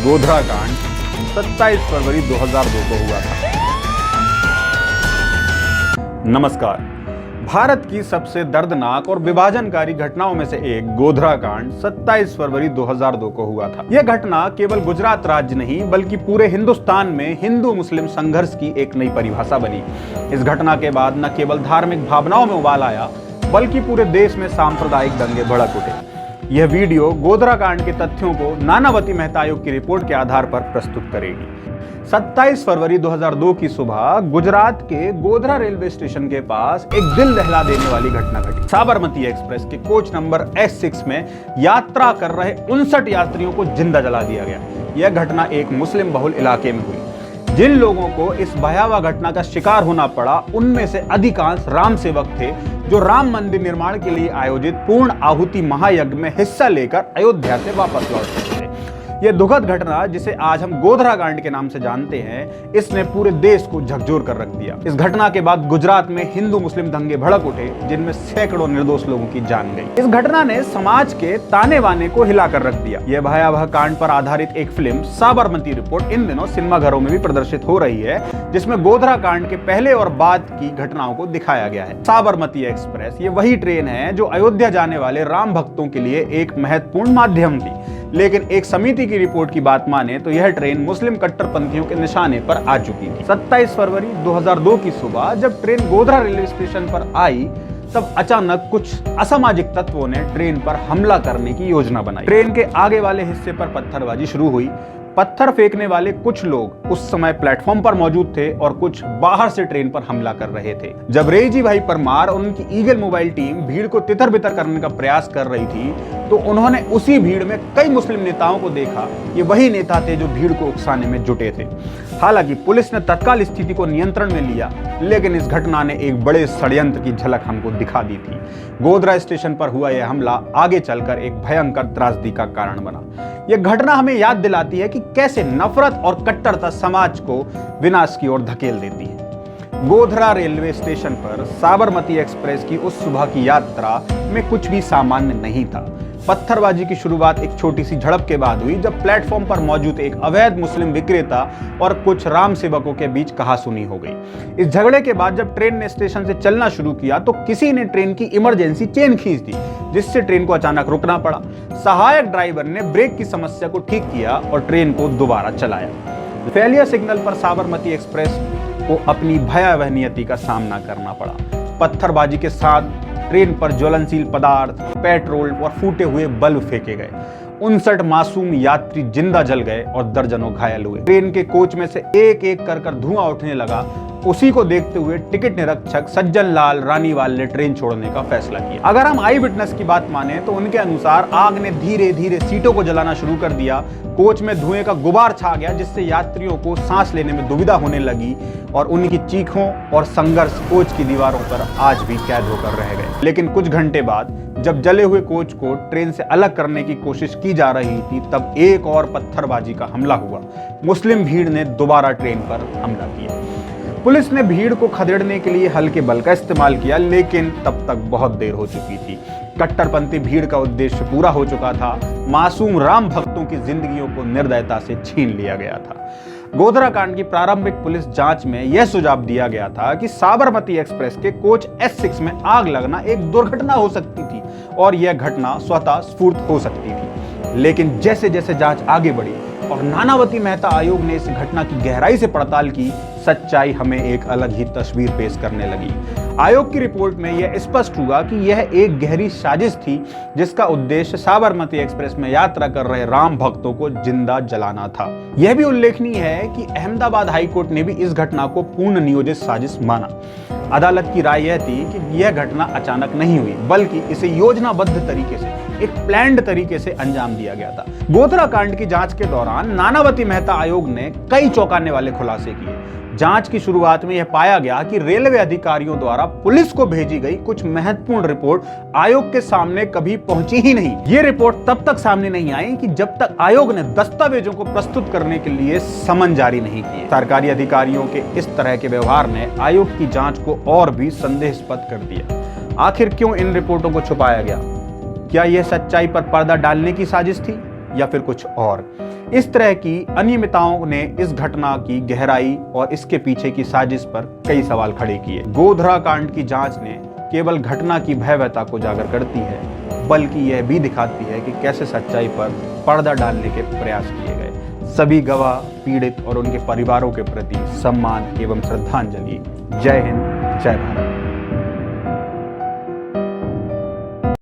गोधरा कांड 27 फरवरी 2002 को हुआ था। नमस्कार। भारत की सबसे दर्दनाक और विभाजनकारी घटनाओं में से एक गोधरा कांड 27 फरवरी 2002 को हुआ था। यह घटना केवल गुजरात राज्य नहीं बल्कि पूरे हिंदुस्तान में हिंदू मुस्लिम संघर्ष की एक नई परिभाषा बनी। इस घटना के बाद न केवल धार्मिक भावनाओं में उबाल आया बल्कि पूरे देश में सांप्रदायिक दंगे भड़क उठे। यह वीडियो गोधरा कांड के तथ्यों को नानावती मेहता आयोग की रिपोर्ट के आधार पर प्रस्तुत करेगी। 27 फरवरी 2002 की सुबह गुजरात के गोधरा रेलवे स्टेशन के पास एक दिल दहला देने वाली घटना घटी। साबरमती एक्सप्रेस के कोच नंबर S6 में यात्रा कर रहे 59 यात्रियों को जिंदा जला दिया गया। यह घटना एक मुस्लिम बहुल इलाके में हुई। जिन लोगों को इस भयावह घटना का शिकार होना पड़ा उनमें से अधिकांश राम सेवक थे जो राम मंदिर निर्माण के लिए आयोजित पूर्ण आहुति महायज्ञ में हिस्सा लेकर अयोध्या से वापस लौट रहे थे। यह दुखद घटना जिसे आज हम गोधरा कांड के नाम से जानते हैं, इसने पूरे देश को झकझोर कर रख दिया। इस घटना के बाद गुजरात में हिंदू मुस्लिम दंगे भड़क उठे जिनमें सैकड़ों निर्दोष लोगों की जान गई। इस घटना ने समाज के ताने बाने को हिलाकर रख दिया। यह भयावह कांड पर आधारित एक फिल्म साबरमती रिपोर्ट इन दिनों सिनेमाघरों में भी प्रदर्शित हो रही है, जिसमें गोधरा कांड के पहले और बाद की घटनाओं को दिखाया गया है। साबरमती एक्सप्रेस ये वही ट्रेन है जो अयोध्या जाने वाले राम भक्तों के लिए एक महत्वपूर्ण माध्यम थी, लेकिन एक समिति की रिपोर्ट की बात माने तो यह ट्रेन मुस्लिम कट्टरपंथियों के निशाने पर आ चुकी थी। 27 फरवरी 2002 की सुबह जब ट्रेन गोधरा रेलवे स्टेशन पर आई तब अचानक कुछ असामाजिक तत्वों ने ट्रेन पर हमला करने की योजना बनाई। ट्रेन के आगे वाले हिस्से पर पत्थरबाजी शुरू हुई। पत्थर फेंकने वाले कुछ लोग उस समय प्लेटफॉर्म पर मौजूद थे और कुछ बाहर से ट्रेन पर हमला कर रहे थे। जब रेजी भाई परमार और उनकी ईगल मोबाइल टीम भीड़ को तितर बितर करने का प्रयास कर रही थी तो उन्होंने उसी भीड़ में कई मुस्लिम नेताओं को देखा। ये वही नेता थे जो भीड़ को उकसाने में जुटे थे। हालांकि पुलिस ने तत्काल स्थिति को नियंत्रण में लिया, लेकिन इस घटना ने एक बड़े षड्यंत्र की झलक हमको दिखा दी थी। गोधरा स्टेशन पर हुआ यह हमला आगे चलकर एक भयंकर त्रासदी का कारण बना। यह घटना हमें याद दिलाती है कि कैसे नफरत और कट्टरता समाज को विनाश की ओर धकेल देती है। गोधरा रेलवे स्टेशन पर साबरमती एक्सप्रेस की उस सुबह की यात्रा में कुछ भी सामान्य नहीं था। पत्थरबाजी की शुरुआत एक छोटी सी झड़प के बाद हुई जब प्लेटफॉर्म पर मौजूद एक अवैध मुस्लिम विक्रेता और कुछ राम सेवकों के बीच कहासुनी हो गई। इस झगड़े के बाद जब ट्रेन ने स्टेशन से चलना शुरू किया तो किसी ने ट्रेन की इमरजेंसी चेन खींच दी, जिससे ट्रेन को अचानक रुकना पड़ा। सहायक ड्राइवर ने ब्रेक की समस्या को ठीक किया और ट्रेन को दोबारा चलाया। फेलियर सिग्नल पर साबरमती एक्सप्रेस को अपनी भयावह नियति का सामना करना पड़ा। पत्थरबाजी के साथ ट्रेन पर ज्वलनशील पदार्थ, पेट्रोल और फूटे हुए बल्ब फेंके गए। 59 मासूम यात्री जिंदा जल गए और दर्जनों घायल हुए। ट्रेन के कोच में से एक एक कर धुआं उठने लगा। उसी को देखते हुए टिकट निरीक्षक सज्जन लाल रानीवाल ने ट्रेन छोड़ने का फैसला किया। अगर हम आई विटनेस की बात माने तो उनके अनुसार आग ने धीरे धीरे सीटों को जलाना शुरू कर दिया। कोच में धुएं का गुबार छा गया, जिससे यात्रियों को सांस लेने में दुविधा होने लगी और उनकी चीखों और संघर्ष कोच की दीवारों पर आज भी कैद होकर रह गए। लेकिन कुछ घंटे बाद जब जले हुए कोच को ट्रेन से अलग करने की कोशिश की जा रही थी तब एक और पत्थरबाजी का हमला हुआ। मुस्लिम भीड़ ने दोबारा ट्रेन पर हमला किया। पुलिस ने भीड़ को खदेड़ने के लिए हल्के बल का इस्तेमाल किया, लेकिन तब तक बहुत देर हो चुकी थी। कट्टरपंथी भीड़ का उद्देश्य पूरा हो चुका था। मासूम राम भक्तों की जिंदगियों को निर्दयता से छीन लिया गया था। गोधरा कांड की प्रारंभिक पुलिस जांच में यह सुझाव दिया गया था कि साबरमती एक्सप्रेस के कोच S6 में आग लगना एक दुर्घटना हो सकती थी और यह घटना स्वतः स्फूर्त हो सकती थी। लेकिन जैसे जैसे जांच आगे बढ़ी और नानावती मेहता आयोग ने इस घटना की गहराई से पड़ताल की, सच्चाई हमें एक अलग ही तस्वीर पेश करने लगी। आयोग की रिपोर्ट में यह स्पष्ट हुआ कि यह एक गहरी साजिश थी जिसका उद्देश्य साबरमती एक्सप्रेस में यात्रा कर रहे राम भक्तों को जिंदा जलाना था। यह भी उल्लेखनीय है कि अहमदाबाद हाईकोर्ट ने भी इस घटना को पूर्ण नियोजित साजिश माना। अदालत की राय यह थी कि यह घटना अचानक नहीं हुई बल्कि इसे योजनाबद्ध तरीके से, एक प्लान्ड तरीके से अंजाम दिया गया था। गोधरा कांड की जांच के दौरान नानावती मेहता आयोग ने कई चौंकाने वाले खुलासे किए। जांच की शुरुआत में यह पाया गया कि रेलवे अधिकारियों द्वारा पुलिस को भेजी गई कुछ महत्वपूर्ण रिपोर्ट आयोग के सामने कभी पहुंची ही नहीं। ये रिपोर्ट तब तक सामने नहीं आई कि जब तक आयोग ने दस्तावेजों को प्रस्तुत करने के लिए समन जारी नहीं किए। सरकारी अधिकारियों के इस तरह के व्यवहार ने आयोग की जांच को और भी संदेहास्पद कर दिया। आखिर क्यों इन रिपोर्टों को छुपाया गया? क्या यह सच्चाई पर पर्दा डालने की साजिश थी या फिर कुछ और? इस तरह की अनियमितताओं ने इस घटना की गहराई और इसके पीछे की साजिश पर कई सवाल खड़े किए। गोधरा कांड की जांच ने केवल घटना की भयावहता को उजागर करती है, बल्कि यह भी दिखाती है कि कैसे सच्चाई पर पर्दा डालने के प्रयास किए गए। सभी गवाह, पीड़ित और उनके परिवारों के प्रति सम्मान एवं श्रद्धांजलि। जय हिंद, जय भारत।